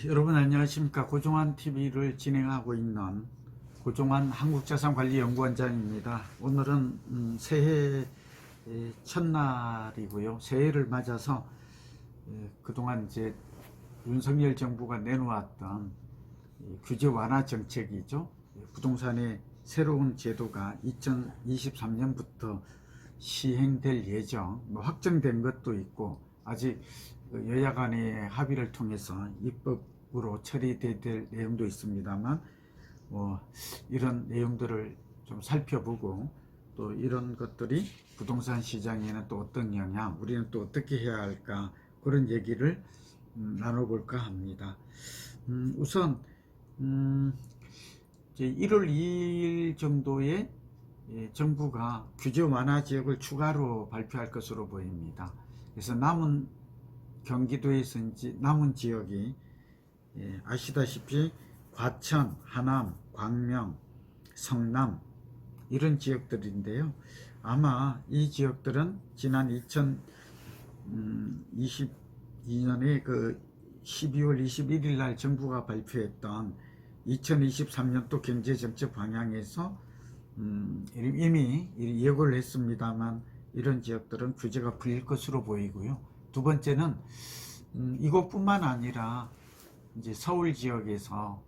여러분 안녕하십니까. 고종환 TV를 진행하고 있는 고종환 한국자산관리연구원장입니다. 오늘은 새해 첫날이고요. 새해를 맞아서 그동안 이제 윤석열 정부가 내놓았던 규제 완화 정책이죠. 부동산의 새로운 제도가 2023년부터 시행될 예정, 확정된 것도 있고 아직 여야 간의 합의를 통해서 입법으로 처리될 내용도 있습니다만 이런 내용들을 좀 살펴보고 또 이런 것들이 부동산 시장에는 또 어떤 영향, 우리는 또 어떻게 해야 할까, 그런 얘기를 나눠볼까 합니다. 우선 이제 1월 2일 정도에 정부가 규제 완화 지역을 추가로 발표할 것으로 보입니다. 그래서 남은 경기도에서 이제 남은 지역이 아시다시피 과천, 하남, 광명, 성남 이런 지역들인데요. 아마 이 지역들은 지난 2022년에 그 12월 21일 날 정부가 발표했던 2023년도 경제정책 방향에서 이미 예고를 했습니다만 이런 지역들은 규제가 풀릴 것으로 보이고요. 두 번째는 이곳뿐만 아니라 이제 서울 지역에서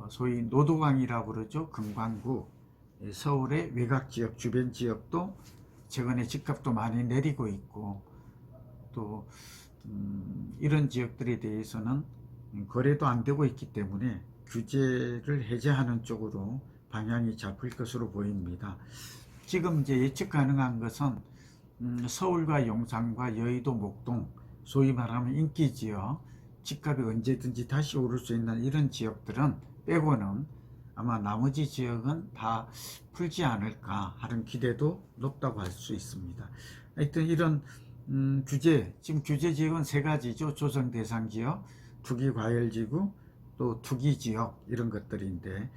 소위 노도강이라고 그러죠. 금강구, 서울의 외곽 지역, 주변 지역도 최근에 집값도 많이 내리고 있고 또 이런 지역들에 대해서는 거래도 안 되고 있기 때문에 규제를 해제하는 쪽으로 방향이 잡힐 것으로 보입니다. 지금 이제 예측 가능한 것은 서울과 용산과 여의도, 목동, 소위 말하면 인기지역, 집값이 언제든지 다시 오를 수 있는 이런 지역들은 빼고는 아마 나머지 지역은 다 풀지 않을까 하는 기대도 높다고 할 수 있습니다. 하여튼 이런 규제, 지금 규제 지역은 세 가지죠. 조정 대상 지역, 투기 과열 지구, 또 투기 지역 이런 것들인데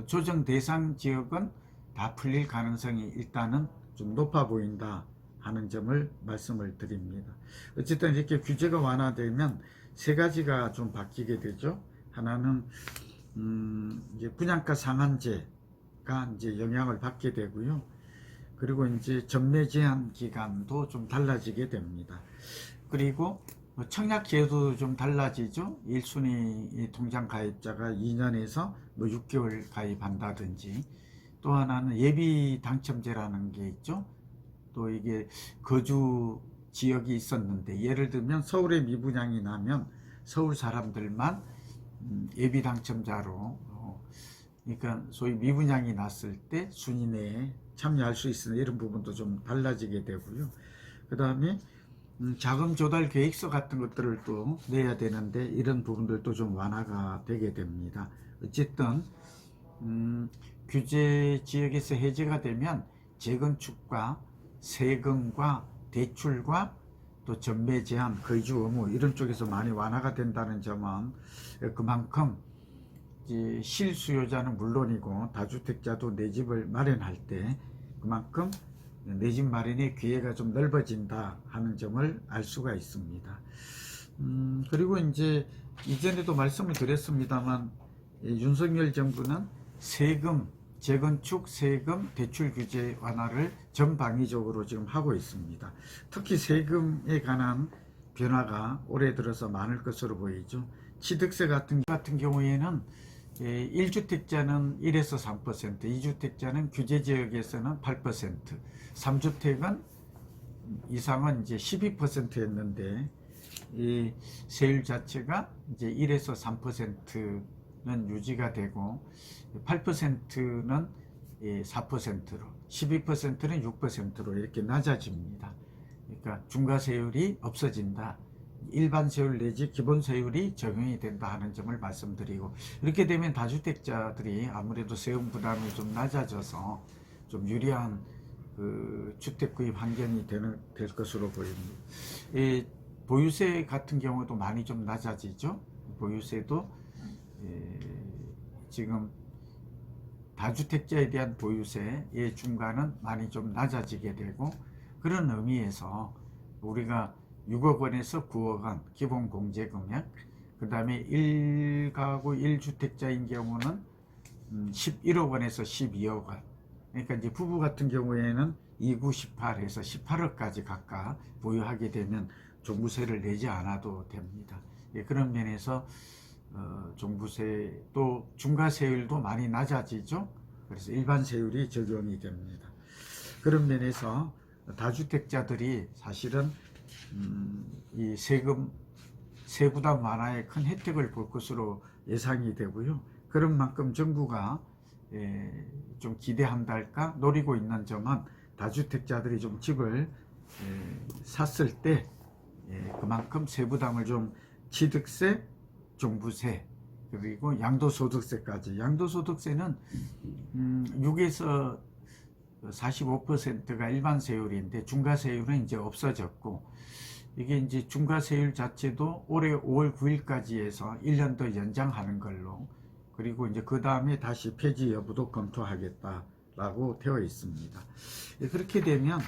조정 대상 지역은 다 풀릴 가능성이 일단은 좀 높아 보인다 하는 점을 말씀을 드립니다. 어쨌든 이렇게 규제가 완화되면 세 가지가 좀 바뀌게 되죠. 하나는 이제 분양가 상한제가 이제 영향을 받게 되고요. 그리고 이제 전매 제한 기간도 좀 달라지게 됩니다. 그리고 청약 제도도 좀 달라지죠. 1순위 통장 가입자가 2년에서 6개월 가입한다든지, 또 하나는 예비 당첨제라는 게 있죠. 또 이게 거주 지역이 있었는데 예를 들면 서울에 미분양이 나면 서울 사람들만 예비 당첨자로 그러니까 소위 미분양이 났을 때 순위 내에 참여할 수 있는 이런 부분도 좀 달라지게 되고요. 그 다음에 자금 조달 계획서 같은 것들을 또 내야 되는데 이런 부분들도 좀 완화가 되게 됩니다. 어쨌든 규제 지역에서 해제가 되면 재건축과 세금과 대출과 또 전매 제한, 거주 의무 이런 쪽에서 많이 완화가 된다는 점은 그만큼 이제 실수요자는 물론이고 다주택자도 내 집을 마련할 때 그만큼 내 집 마련의 기회가 좀 넓어진다 하는 점을 알 수가 있습니다. 그리고 이제 이전에도 말씀을 드렸습니다만 윤석열 정부는 세금, 재건축, 세금, 대출 규제 완화를 전방위적으로 지금 하고 있습니다. 특히 세금에 관한 변화가 올해 들어서 많을 것으로 보이죠. 취득세 같은 경우에는 1주택자는 1에서 3%, 2주택자는 규제 지역에서는 8%, 3주택은 이상은 이제 12%였는데 이 세율 자체가 이제 1에서 3%는 유지가 되고 8%는 4%로 12%는 6%로 이렇게 낮아집니다. 그러니까 중과세율이 없어진다. 일반 세율 내지 기본 세율이 적용이 된다 하는 점을 말씀드리고, 이렇게 되면 다주택자들이 아무래도 세금 부담이 좀 낮아져서 좀 유리한 그 주택 구입 환경이 될 것으로 보입니다. 보유세 같은 경우도 많이 좀 낮아지죠. 보유세도 지금 다주택자에 대한 보유세의 중간은 많이 좀 낮아지게 되고, 그런 의미에서 우리가 6억 원에서 9억 원 기본 공제 금액, 그 다음에 1가구 1주택자인 경우는 11억 원에서 12억 원. 그러니까 이제 부부 같은 경우에는 2, 9, 18 해서 18억까지 각각 보유하게 되면 종부세를 내지 않아도 됩니다. 예, 그런 면에서 종부세 또 중과세율도 많이 낮아지죠. 그래서 일반 세율이 적용이 됩니다. 그런 면에서 다주택자들이 사실은 이 세부담 완화에 큰 혜택을 볼 것으로 예상이 되고요. 그런 만큼 정부가 좀 기대한달까 노리고 있는 점은 다주택자들이 좀 집을 샀을 때 그만큼 세부담을 좀 취득세, 종부세, 그리고 양도소득세까지. 양도소득세는 6에서 45%가 일반 세율인데 중과세율은 이제 없어졌고, 이게 이제 중과세율 자체도 올해 5월 9일까지 해서 1년 더 연장하는 걸로, 그리고 이제 그 다음에 다시 폐지 여부도 검토하겠다라고 되어 있습니다. 그렇게 되면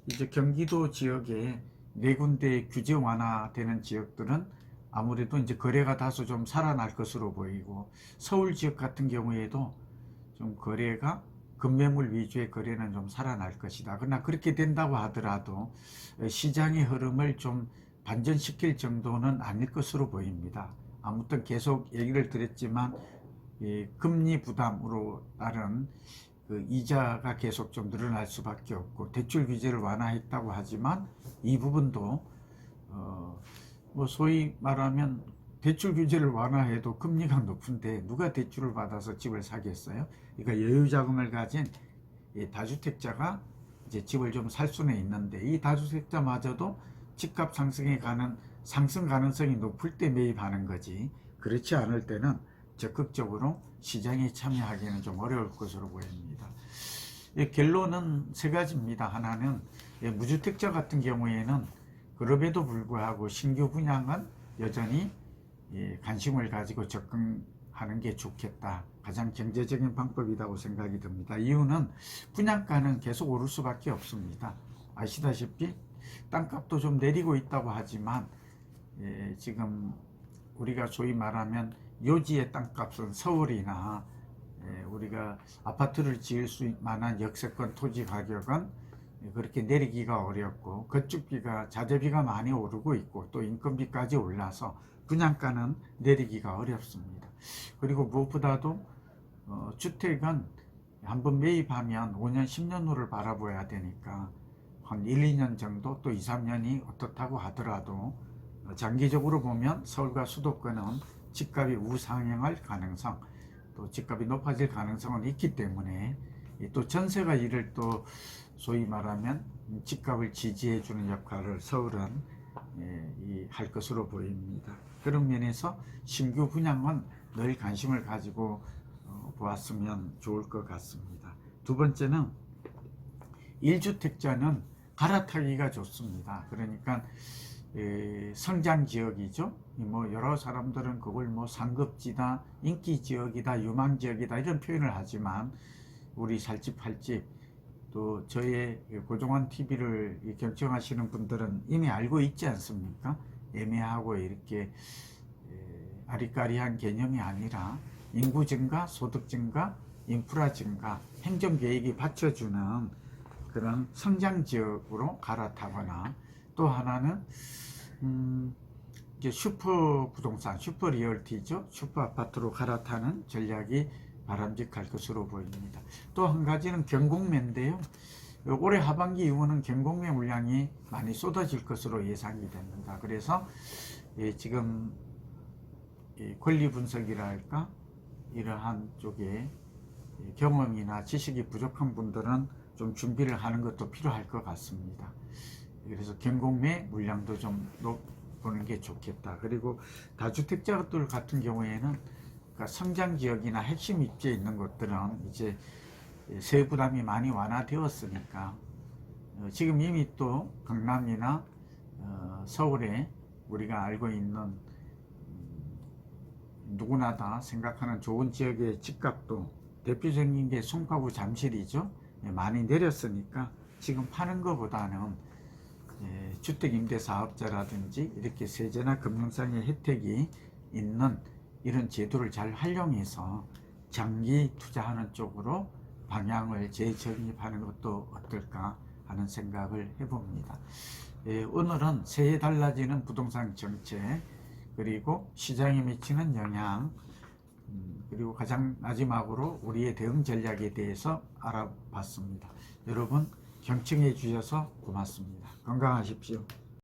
이제 경기도 지역에 네 군데 규제 완화되는 지역들은 아무래도 이제 거래가 다소 좀 살아날 것으로 보이고, 서울 지역 같은 경우에도 좀 거래가 급매물 위주의 거래는 좀 살아날 것이다. 그러나 그렇게 된다고 하더라도 시장의 흐름을 좀 반전시킬 정도는 아닐 것으로 보입니다. 아무튼 계속 얘기를 드렸지만 금리 부담으로 따른 그 이자가 계속 좀 늘어날 수밖에 없고, 대출 규제를 완화했다고 하지만 이 부분도 뭐 소위 말하면 대출 규제를 완화해도 금리가 높은데 누가 대출을 받아서 집을 사겠어요? 그러니까 여유 자금을 가진 다주택자가 이제 집을 좀 살 수는 있는데, 이 다주택자마저도 집값 상승 가능성이 높을 때 매입하는 거지, 그렇지 않을 때는 적극적으로 시장에 참여하기는 좀 어려울 것으로 보입니다. 결론은 세 가지입니다. 하나는 무주택자 같은 경우에는 그럼에도 불구하고 신규 분양은 여전히 관심을 가지고 접근하는 게 좋겠다. 가장 경제적인 방법이라고 생각이 듭니다. 이유는 분양가는 계속 오를 수밖에 없습니다. 아시다시피 땅값도 좀 내리고 있다고 하지만 지금 우리가 소위 말하면 요지의 땅값은 서울이나 우리가 아파트를 지을 수 만한 역세권 토지 가격은 그렇게 내리기가 어렵고, 건축비가 자재비가 많이 오르고 있고 또 인건비까지 올라서 분양가는 내리기가 어렵습니다. 그리고 무엇보다도 주택은 한번 매입하면 5년 10년 후를 바라봐야 되니까 한 1, 2년 정도 또 2, 3년이 어떻다고 하더라도 장기적으로 보면 서울과 수도권은 집값이 우상향할 가능성, 또 집값이 높아질 가능성은 있기 때문에, 또 전세가 이를 또 소위 말하면 집값을 지지해주는 역할을 서울은 할 것으로 보입니다. 그런 면에서 신규 분양은 늘 관심을 가지고 보았으면 좋을 것 같습니다. 두 번째는 1주택자는 갈아타기가 좋습니다. 그러니까 성장 지역이죠. 뭐 여러 사람들은 그걸 뭐 상급지다, 인기 지역이다, 유망 지역이다 이런 표현을 하지만, 우리 살집 팔집 또 저의 고정환 TV를 경청하시는 분들은 이미 알고 있지 않습니까? 애매하고 이렇게 아리까리한 개념이 아니라 인구 증가, 소득 증가, 인프라 증가, 행정 계획이 받쳐주는 그런 성장 지역으로 갈아타거나, 또 하나는 이제 슈퍼 부동산, 슈퍼 리얼티죠. 슈퍼 아파트로 갈아타는 전략이 바람직할 것으로 보입니다. 또 한 가지는 경공매인데요. 올해 하반기 이후는 경공매 물량이 많이 쏟아질 것으로 예상이 됩니다. 그래서 지금 권리 분석이랄까 이러한 쪽에 경험이나 지식이 부족한 분들은 좀 준비를 하는 것도 필요할 것 같습니다. 그래서 경공매 물량도 좀 보는 게 좋겠다. 그리고 다주택자들 같은 경우에는 그러니까 성장 지역이나 핵심 입지에 있는 곳들은 이제 세부 부담이 많이 완화되었으니까 지금 이미 또 강남이나 서울에 우리가 알고 있는 누구나 다 생각하는 좋은 지역의 집값도 대표적인 게 송파구 잠실이죠. 많이 내렸으니까 지금 파는 것보다는 주택임대사업자라든지 이렇게 세제나 금융상의 혜택이 있는 이런 제도를 잘 활용해서 장기 투자하는 쪽으로 방향을 재정립하는 것도 어떨까 하는 생각을 해봅니다. 오늘은 새해 달라지는 부동산 정책, 그리고 시장에 미치는 영향, 그리고 가장 마지막으로 우리의 대응 전략에 대해서 알아봤습니다. 여러분 경청해 주셔서 고맙습니다. 건강하십시오.